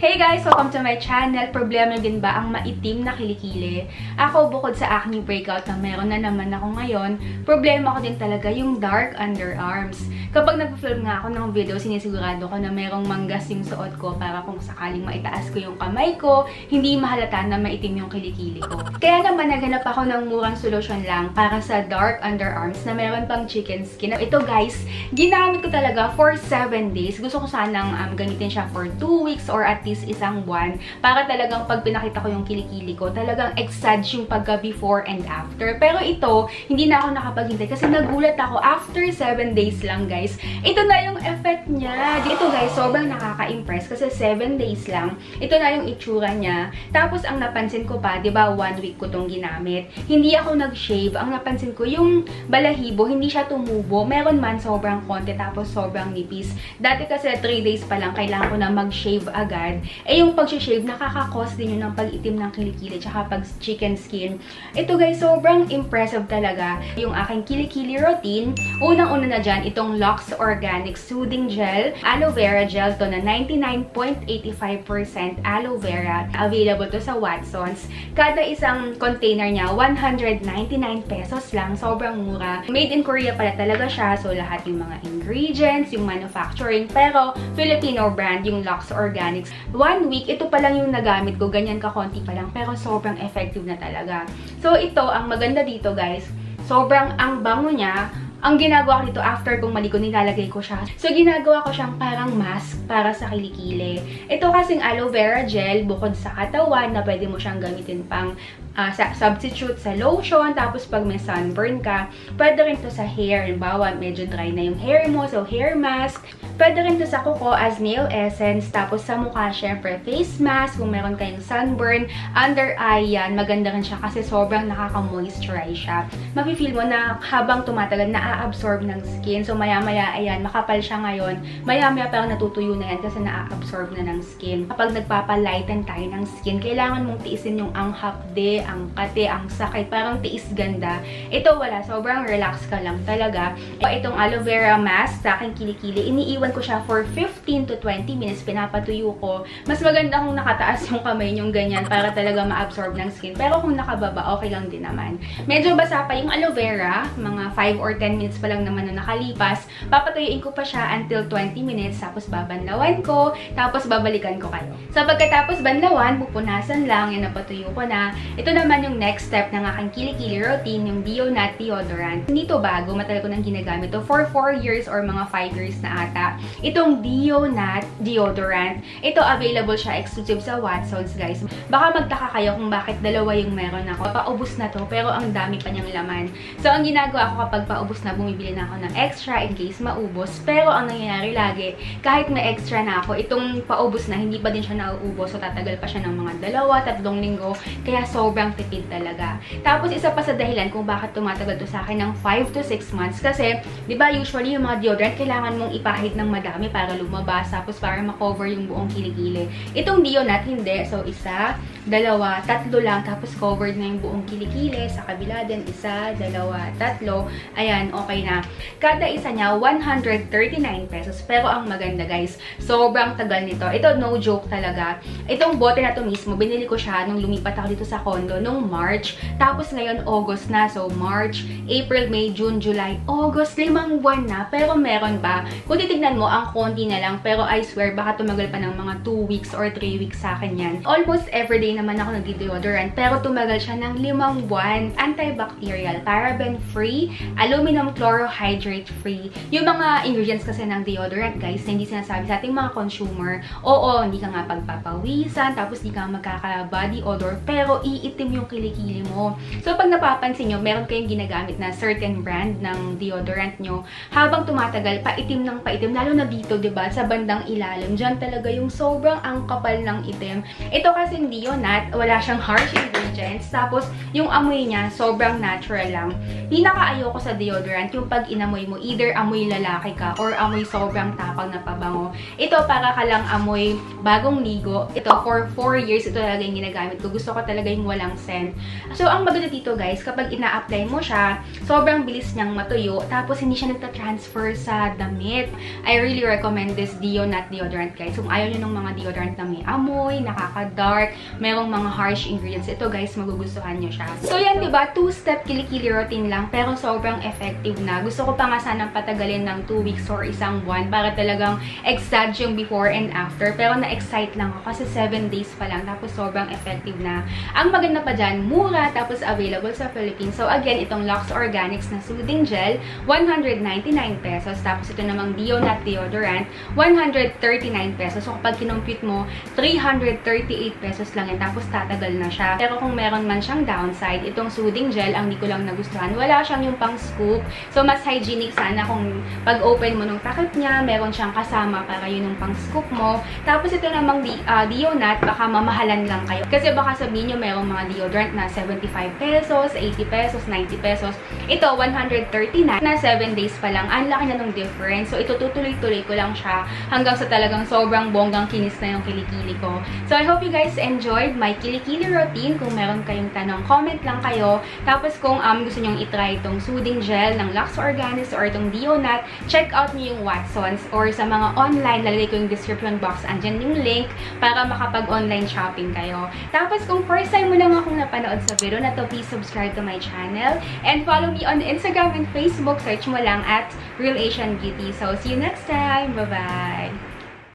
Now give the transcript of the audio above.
Hey guys! Welcome to my channel. Problema din ba ang maitim na kilikili? Ako, bukod sa acne breakout na meron na naman ako ngayon, problema ko din talaga yung dark underarms. Kapag nag-film nga ako ng video, sinisigurado ko na merong manggas yung suot ko para kung sakaling maitaas ko yung kamay ko, hindi mahalata na maitim yung kilikili ko. Kaya naman naganap ako ng murang solusyon lang para sa dark underarms na meron pang chicken skin. Ito guys, ginamit ko talaga for 7 days. Gusto ko sanang gamitin siya for 2 weeks or at least isang buwan para talagang pag pinakita ko yung kilikili ko, talagang exage yung pagka before and after. Pero ito, hindi na ako nakapaghintay kasi nagulat ako after 7 days lang guys. Ito na yung effect niya. Dito guys, sobrang nakaka-impress kasi 7 days lang. Ito na yung itsura niya. Tapos ang napansin ko pa, 'di ba, 1 week ko tong ginamit. Hindi ako nag-shave. Ang napansin ko yung balahibo, hindi siya tumubo. Meron man sobrang konti tapos sobrang nipis. Dati kasi 3 days pa lang kailangan ko na mag-shave agad. Eh yung pag-shave, nakaka-cause din yun ng pag-itim ng kilikili tsaka pag-chicken skin. Ito guys, sobrang impressive talaga yung aking kilikili routine. Unang-una na dyan, itong Lux Organic Soothing Gel. Aloe Vera Gel to na 99.85% aloe vera. Available to sa Watsons. Kada isang container niya, 199 pesos lang. Sobrang mura. Made in Korea pala talaga siya. So lahat yung mga ingredients, yung manufacturing. Pero Filipino brand, yung Lux Organics. 1 week, ito pa lang yung nagamit ko. Ganyan kakonti pa lang. Pero sobrang effective na talaga. So, ito, ang maganda dito, guys. Sobrang ang bango niya. Ang ginagawa ko dito, after kong maligo, nilalagay ko siya. So, ginagawa ko siyang parang mask para sa kilikili. Ito kasing aloe vera gel, bukod sa katawan, na pwede mo siyang gamitin pang substitute sa lotion. Tapos, pag may sunburn ka, pwede rin to sa hair. Halimbawa, medyo dry na yung hair mo, so hair mask. Pwede rin to sa kuko as nail essence. Tapos, sa mukha, syempre, face mask. Kung meron kayong sunburn, under eye yan, maganda rin siya kasi sobrang nakaka-moisturize siya. Mafe-feel mo na habang tumatagal, na-absorb ng skin. So, maya-maya, ayan, makapal siya ngayon. Maya-maya parang natutuyo na yan kasi na-absorb na ng skin. Kapag nagpapalighten tayo ng skin, kailangan mong tiisin yung ang hapde, ang kate, ang sakit. Parang tiis ganda. Ito wala. Sobrang relax ka lang talaga. Itong aloe vera mask sa aking kilikili, iniiwan ko siya for 15 to 20 minutes. Pinapatuyo ko. Mas maganda kung nakataas yung kamay yung ganyan para talaga ma-absorb ng skin. Pero kung nakababa, okay lang din naman. Medyo basa pa yung aloe vera. Mga 5 or 10 minutes pa lang naman na nakalipas. Papatuyuin ko pa siya until 20 minutes. Tapos babanlawan ko. Tapos babalikan ko kayo. So pagkatapos banlawan, pupunasan lang. Yan, napatuyo ko na. Ito naman yung next step ng aking kilikili routine, yung Dionat deodorant. Hindi to bago. Matagal ko nang ginagamit to for 4 years or mga 5 years na ata. Itong Dionat deodorant. Ito available siya exclusive sa Watsons, guys. Baka magtaka kayo kung bakit dalawa yung meron ako. Paubos na to, pero ang dami pa niyang laman. So ang ginagawa ko kapag paubos na, bumibili na ako ng extra in case maubos. Pero ang nangyayari lagi, kahit may extra na ako, itong paubos na, hindi pa din siya nauubos. So tatagal pa siya ng mga 2-3 linggo. Kaya sobrang tipid talaga. Tapos isa pa sa dahilan kung bakit tumatagal to sa akin ng 5 to 6 months. Kasi, di ba usually yung mga deodorant, kailangan mong ipahid ng madami para lumabas. Tapos para makover yung buong kilikili. Itong Dionat, hindi. So, 1, 2, 3 lang. Tapos covered na yung buong kilikili. Sa kabila din, 1, 2, 3. Ayan, okay na. Kada isa niya, 139 pesos. Pero ang maganda guys, sobrang tagal nito. Ito, no joke talaga. Itong bote na to mismo, binili ko siya nung lumipat ako dito sa condo, nung March. Tapos ngayon, August na. So, March, April, May, June, July, August, 5 buwan na. Pero meron pa. Kung titignan mo, ang konti na lang. Pero I swear, baka tumagal pa ng mga 2 weeks or 3 weeks sa akin yan. Almost everyday naman ako nag-deodorant. Pero tumagal siya ng 5 buwan. Antibacterial, paraben-free, aluminum chlorohydrate-free. Yung mga ingredients kasi ng deodorant, guys, na hindi sinasabi sa ating mga consumer. Oo, hindi ka nga pagpapawisan, tapos hindi ka magkaka-body odor, pero iitim yung kilikili mo. So, pag napapansin nyo, meron kayong ginagamit na certain brand ng deodorant nyo, habang tumatagal, paitim ng paitim, lalo na dito, diba, sa bandang ilalim, dyan talaga yung sobrang ang kapal ng itim. Ito kasi Dionat, wala siyang harsh ingredients, tapos yung amoy niya, sobrang natural lang. Pinaka-ayoko sa deodorant, yung pag inamoy mo, either amoy lalaki ka, or amoy sobrang tapang na pabango. Ito, para ka lang amoy bagong ligo. Ito, for 4 years, ito talaga yung ginagamit ko. Gusto ko talaga yung walang walang scent. So, ang maganda dito guys, kapag ina-apply mo siya, sobrang bilis niyang matuyo, tapos hindi siya nagta-transfer sa damit. I really recommend this Deonat deodorant guys. Kung ayaw niyo ng mga deodorant na may amoy, nakaka-dark, merong mga harsh ingredients, ito guys, magugustuhan niyo siya. So, yan, diba? 2-step kilikili routine lang, pero sobrang effective na. Gusto ko pa nga sanang patagalin ng 2 weeks or isang buwan para talagang exag yung before and after. Pero na-excite lang ako kasi 7 days pa lang, tapos sobrang effective na. Ang maganda pa dyan, mura, tapos available sa Philippines. So, again, itong Lux Organics na soothing gel, 199 pesos. Tapos ito namang Deonat deodorant, 139 pesos. So, kapag kinompute mo, 338 pesos lang yan. Tapos tatagal na siya. Pero kung meron man siyang downside, itong soothing gel, ang di ko lang nagustuhan, wala siyang yung pang scoop. So, mas hygienic sana kung pag-open mo nung takip niya, meron siyang kasama para yun yung pang scoop mo. Tapos ito namang Deonat, baka mamahalan lang kayo. Kasi baka sabihin nyo, merong mga deodorant na 75 pesos, 80 pesos, 90 pesos. Ito, 139 na 7 days pa lang. Ang laki na nung difference. So, ito tutuloy-tuloy ko lang siya hanggang sa talagang sobrang bonggang kinis na yung kilikili ko. So, I hope you guys enjoyed my kilikili routine. Kung meron kayong tanong, comment lang kayo. Tapos, kung gusto nyong itry itong soothing gel ng Lux Organics or itong Deonat, check out nyo yung Watsons or sa mga online, lalagay ko yung description box. Andyan yung link para makapag-online shopping kayo. Tapos, kung first time mo lang akong napanood sa video na to, please subscribe to my channel and follow me on Instagram and Facebook. Search mo lang at Real Asian Beauty. So, see you next time. Bye-bye!